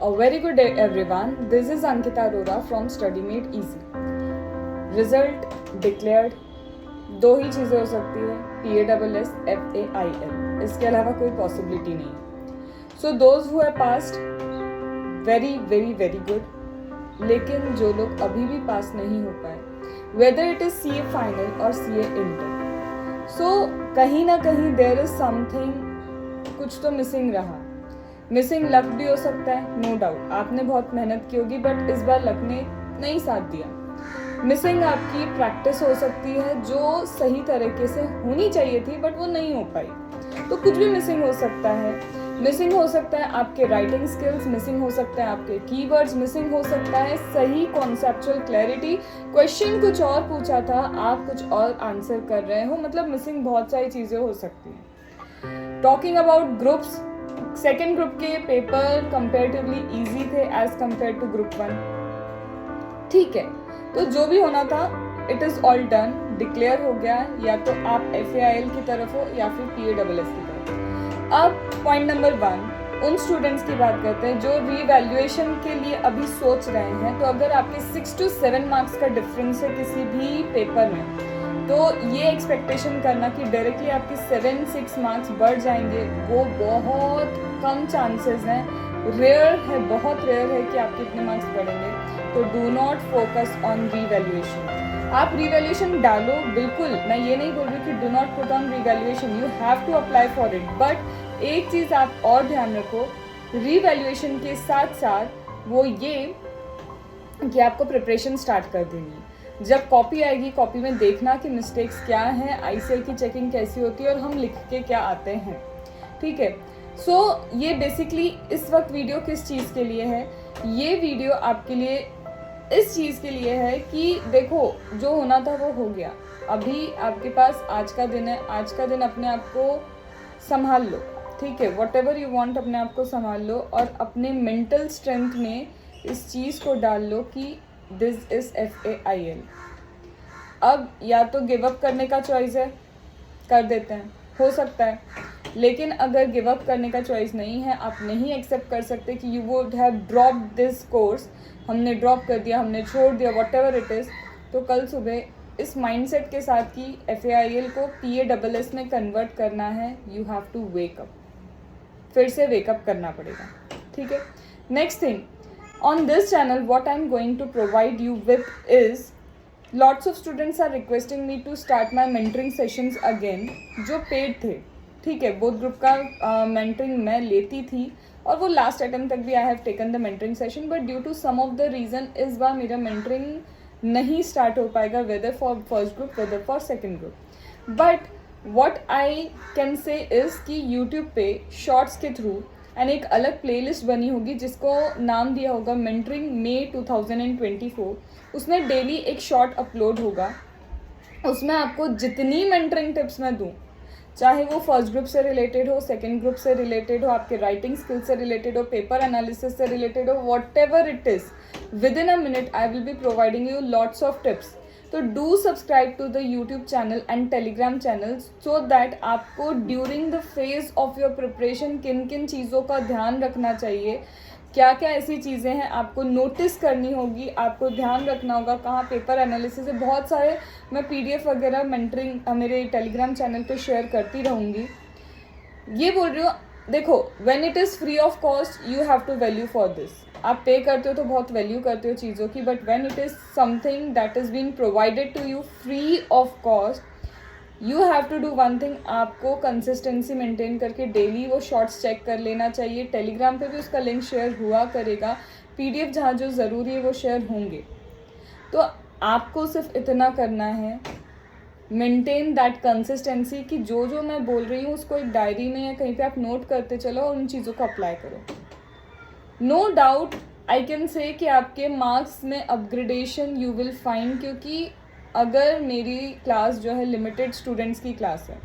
A very good day everyone. This is Ankita Arora from StudyMate Easy. Result declared. दो ही चीज़ें हो सकती है, PASS FAIL. इसके अलावा कोई पॉसिबिलिटी नहीं है. So those who have passed, very very very good. लेकिन जो लोग अभी भी पास नहीं हो पाए, whether it is CA final or CA inter, so कहीं ना कहीं there is something, कुछ तो मिसिंग रहा. मिसिंग लक भी हो सकता है, नो डाउट. आपने बहुत मेहनत की होगी बट इस बार लक ने नहीं साथ दिया. मिसिंग आपकी प्रैक्टिस हो सकती है जो सही तरीके से होनी चाहिए थी बट वो नहीं हो पाई. तो कुछ भी मिसिंग हो सकता है. मिसिंग हो सकता है आपके राइटिंग स्किल्स, मिसिंग हो सकता है आपके कीवर्ड्स, मिसिंग हो सकता है सही कॉन्सेप्चुअल क्लैरिटी. क्वेश्चन कुछ और पूछा था, आप कुछ और आंसर कर रहे हो, मतलब मिसिंग बहुत सारी चीज़ें हो सकती हैं. Talking about groups, second group के पेपर कंपेरेटिवली इजी थे एज कम्पेयर टू ग्रुप 1. ठीक है, तो जो भी होना था it is all done, declare हो गया. या तो आप FAIL की तरफ हो या फिर PASS की तरफ. अब पॉइंट नंबर 1, उन स्टूडेंट्स की बात करते हैं जो रीवैल्यूएशन के लिए अभी सोच रहे हैं. तो अगर आपके 6 to 7 मार्क्स का डिफरेंस है किसी भी पेपर में, तो ये एक्सपेक्टेशन करना कि डायरेक्टली आपकी 7-6 मार्क्स बढ़ जाएंगे, वो बहुत कम चांसेस हैं. रेयर है, बहुत रेयर है कि आपके इतने मार्क्स बढ़ेंगे. तो do not focus on revaluation. आप रीवैल्यूएशन डालो, बिल्कुल, मैं ये नहीं बोल रही कि do not put on revaluation, you have to apply for it. But एक चीज़ आप और ध्यान रखो, रीवैल्यूएशन के साथ साथ वो ये कि आपको प्रिपरेशन स्टार्ट कर देनी है. जब कॉपी आएगी, कॉपी में देखना कि मिस्टेक्स क्या हैं, ICL की चेकिंग कैसी होती है और हम लिख के क्या आते हैं. ठीक है, सो ये बेसिकली इस वक्त वीडियो किस चीज़ के लिए है? ये वीडियो आपके लिए इस चीज़ के लिए है कि देखो, जो होना था वो हो गया. अभी आपके पास आज का दिन है, आज का दिन अपने आप को संभाल लो. ठीक है, वॉट एवर यू वॉन्ट, अपने आप को संभाल लो और अपने मेंटल स्ट्रेंथ में इस चीज़ को डाल लो कि दिस इज FAIL. अब या तो गिव अप करने का चॉइस है, कर देते हैं, हो सकता है. लेकिन अगर गिव अप करने का चॉइस नहीं है, आप नहीं एक्सेप्ट कर सकते कि you would have drop this course, हमने ड्रॉप कर दिया, हमने छोड़ दिया, वॉट एवर इट इज़, तो कल सुबह इस माइंडसेट के साथ कि FAIL को PASS में कन्वर्ट करना है, you have to wake up. फिर से वेकअप करना पड़ेगा. ठीक है, next thing, on this channel what I'm going to provide you with is, lots of students are requesting me to start my mentoring sessions again जो paid थे. ठीक है, both group का mentoring मैं लेती थी और वो लास्ट अटेम्प्ट तक भी I have taken the mentoring session, but due to some of the reason इस बार मेरा mentoring नहीं स्टार्ट हो पाएगा, whether for first group whether for second group. But what I can say is कि YouTube पे shorts के through and एक अलग प्लेलिस्ट बनी होगी जिसको नाम दिया होगा मेंटरिंग May 2024. उसमें डेली एक शॉर्ट अपलोड होगा. उसमें आपको जितनी मेंटरिंग टिप्स मैं दूँ, चाहे वो फर्स्ट ग्रुप से रिलेटेड हो, सेकंड ग्रुप से रिलेटेड हो, आपके राइटिंग स्किल से रिलेटेड हो, पेपर एनालिसिस से रिलेटेड हो, whatever it is, within a minute I will be providing you lots of tips. तो do subscribe to the YouTube channel and Telegram channel so that आपको during the phase of your preparation किन किन चीज़ों का ध्यान रखना चाहिए, क्या क्या ऐसी चीज़ें हैं आपको नोटिस करनी होगी, आपको ध्यान रखना होगा, कहाँ पेपर एनालिसिस है. बहुत सारे मैं PDF वगैरह मेंटरिंग मेरे टेलीग्राम चैनल पे शेयर करती रहूँगी. ये बोल रही हूँ, देखो, when it is free of cost you have to value for this. आप पे करते हो तो बहुत वैल्यू करते हो चीज़ों की, but when it is something that is being provided to you free of cost, you have to do one thing. आपको कंसिस्टेंसी मेंटेन करके डेली वो शॉर्ट्स चेक कर लेना चाहिए. टेलीग्राम पे भी उसका लिंक शेयर हुआ करेगा, PDF जहाँ जो ज़रूरी है वो शेयर होंगे. तो आपको सिर्फ इतना करना है, मेंटेन दैट कंसिस्टेंसी, कि जो जो मैं बोल रही हूँ उसको एक डायरी में या कहीं पे आप नोट करते चलो और उन चीज़ों को अप्लाई करो. No doubt I can say कि आपके मार्क्स में अपग्रेडेशन यू विल फाइंड, क्योंकि अगर मेरी क्लास जो है लिमिटेड स्टूडेंट्स की क्लास है,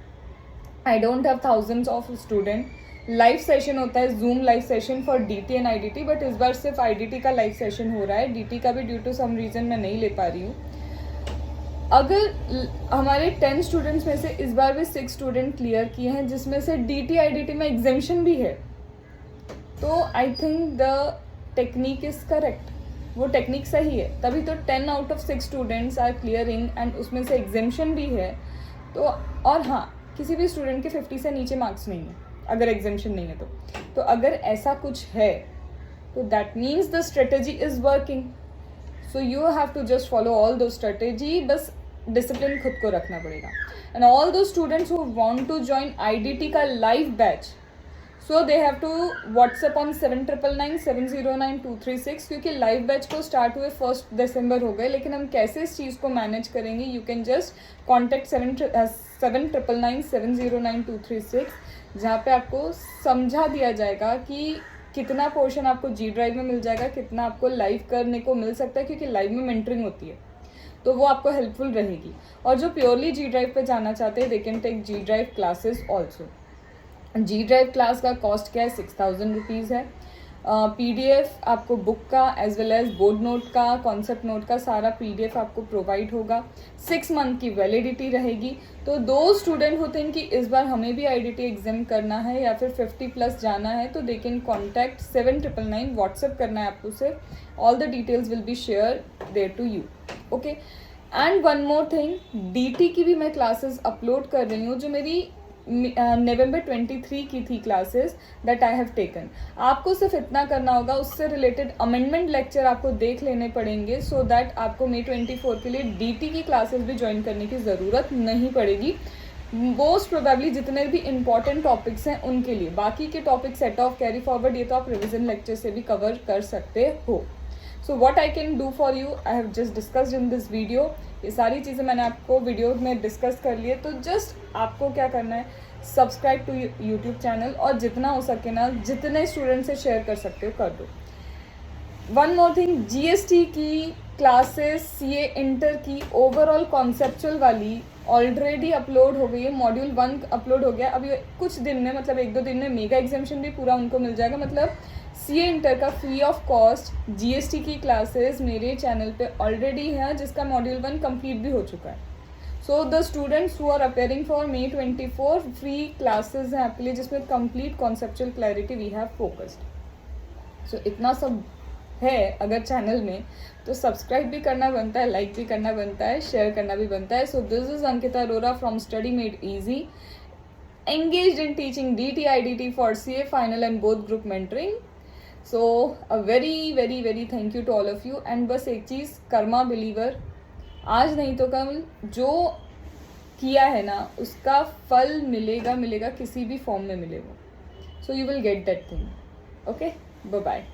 I don't have thousands of student. Live session होता है, zoom live session for DT and IDT, but इस बार सिर्फ IDT का लाइव सेशन हो रहा है. DT का भी ड्यू टू सम रीज़न मैं नहीं ले पा रही हूँ. अगर हमारे 10 स्टूडेंट्स में से इस बार भी 6 स्टूडेंट क्लियर किए हैं, जिसमें से DT IDT में एग्जेम्पशन भी है, तो I think the technique is correct, वो टेक्निक सही है, तभी तो 10 out of 6 students are clearing and उसमें से एग्जामेशन भी है। तो और हाँ, किसी भी स्टूडेंट के 50 से नीचे मार्क्स नहीं है अगर एग्जामेशन नहीं है तो अगर ऐसा कुछ है तो that means the strategy is working. So you have to just follow all those strategy, बस डिसिप्लिन खुद को रखना पड़ेगा। And all those students who want to join IDT का live batch, so they have to WhatsApp on 7999709236, क्योंकि live batch को start हुए 1 दिसंबर हो गए, लेकिन हम कैसे इस चीज़ को मैनेज करेंगे, यू कैन जस्ट कॉन्टैक्ट 7999709236, जहाँ पे आपको समझा दिया जाएगा कि कितना पोर्शन आपको जी ड्राइव में मिल जाएगा, कितना आपको लाइव करने को मिल सकता है, क्योंकि लाइव में मेंटरिंग होती है तो वो आपको हेल्पफुल रहेगी। और जो प्योरली जी ड्राइव पे जाना चाहते हैं they can take G drive classes also. G drive class का कॉस्ट क्या है, 6000 रुपीज़ है। PDF आपको बुक का as well as board note का, कॉन्सेप्ट नोट का सारा PDF आपको प्रोवाइड होगा। 6 मंथ की वैलिडिटी रहेगी। तो दो स्टूडेंट होते हैं कि इस बार हमें भी IDT एग्जाम करना है या फिर 50+ जाना है, तो दे कैन कॉन्टैक्ट 7999, व्हाट्सएप करना है आपको सिर्फ, all the details will be share there to you. Okay, and one more thing, DT की भी मैं क्लासेस अपलोड कर रही हूँ, जो मेरी November 23 की थी classes that I have taken. आपको सिर्फ इतना करना होगा, उससे रिलेटेड अमेंडमेंट लेक्चर आपको देख लेने पड़ेंगे, सो दैट आपको May 24 के लिए DT की क्लासेस भी ज्वाइन करने की ज़रूरत नहीं पड़ेगी। मोस्ट प्रोबेबली जितने भी इंपॉर्टेंट टॉपिक्स हैं उनके लिए, बाकी के topic set of, carry forward, ये तो आप रिविजन लेक्चर से भी कवर कर सकते हो। So what I can do for you, I have just discussed in this video. ये सारी चीज़ें मैंने आपको वीडियो में डिस्कस कर ली है, तो जस्ट आपको क्या करना है, सब्सक्राइब टू यूट्यूब चैनल, और जितना हो सके ना, जितने स्टूडेंट से शेयर कर सकते हो कर दो। वन मोर थिंग, GST की क्लासेस, CA इंटर की ओवरऑल कॉन्सेप्चुअल वाली ऑलरेडी अपलोड हो गई है। मॉड्यूल 1 अपलोड हो गया, अभी कुछ दिन में, मतलब 1-2 दिन में मेगा एग्जामिशन भी पूरा उनको मिल जाएगा। मतलब CA इंटर का फ्री ऑफ कॉस्ट GST की क्लासेस मेरे चैनल पे ऑलरेडी है, जिसका मॉड्यूल 1 कंप्लीट भी हो चुका है। So the students who are appearing for May 24 free classes हैं आपके लिए, जिसमें complete conceptual clarity we have focused. So इतना सब है अगर चैनल में, तो सब्सक्राइब भी करना बनता है, लाइक भी करना बनता है, शेयर करना भी बनता है। So this is Ankita Arora from study made easy, engaged in teaching DT, IDT for CA final and both group mentoring. So a very thank you to all of you. And बस एक चीज़, कर्मा बिलीवर, आज नहीं तो कल जो किया है ना उसका फल मिलेगा, किसी भी फॉर्म में मिलेगा। So you will get that thing. Okay, bye bye.